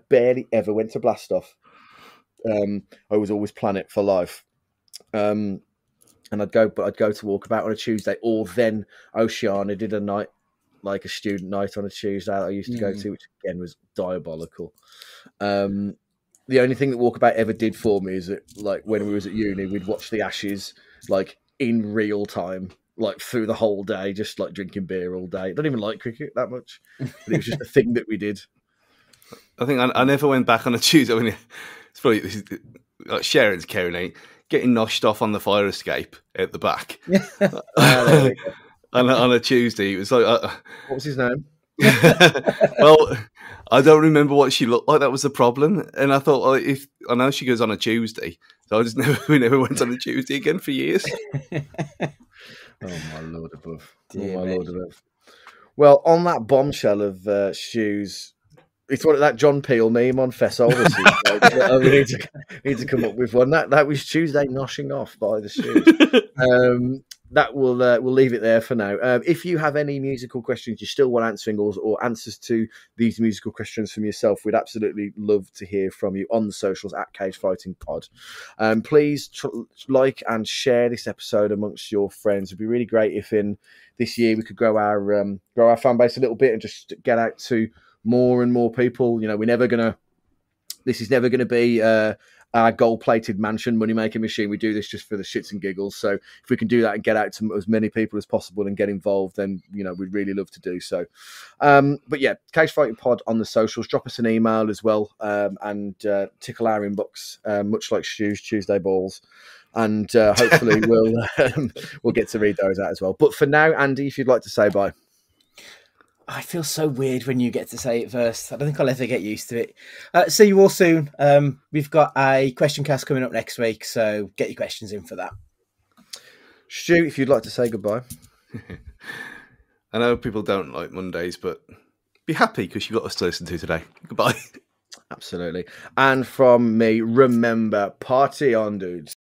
barely ever went to Blast Off. I was always Planet for life. And and I'd go to Walkabout on a Tuesday, or then Oceana did a night, like a student night on a Tuesday that I used to go to, which again was diabolical. The only thing that Walkabout ever did for me is that, like, when we was at uni, we'd watch the Ashes like in real time, like through the whole day, just like drinking beer all day. I don't even like cricket that much, but it was just a thing that we did. I think I never went back on a Tuesday. I mean, it's probably this is, like Sharon's caring, getting noshed off on the fire escape at the back. On a Tuesday, it was like, what was his name? Well, I don't remember what she looked like. That was the problem. And I thought, well, if I know she goes on a Tuesday, so I just we never went on a Tuesday again for years. Oh my Lord above! Lord above! Well, on that bombshell of Stu's, it's what that John Peel meme on Fessol. We need to come up with one. That was Tuesday noshing off by the Stews. That we'll leave it there for now. If you have any musical questions you still want answering, or answers to these musical questions from yourself, we'd absolutely love to hear from you on the socials at cagefightingpod. Please like and share this episode amongst your friends. It'd be really great if in this year we could grow our fan base a little bit and just get out to more and more people. You know, this is never going to be our gold-plated mansion money-making machine. We do this just for the shits and giggles. So if we can do that and get out to as many people as possible and get involved, then, you know, we'd really love to do so. But yeah, Cage Fighting Pod on the socials. Drop us an email as well, and tickle our inbox, much like Stu's Tuesday balls. And hopefully we'll get to read those out as well. But for now, Andy, if you'd like to say bye. I feel so weird when you get to say it first. I don't think I'll ever get used to it. See you all soon. We've got a question cast coming up next week, so get your questions in for that. Stu, if you'd like to say goodbye. I know people don't like Mondays, but be happy because you've got us to listen to today. Goodbye. Absolutely. And from me, remember, party on, dudes.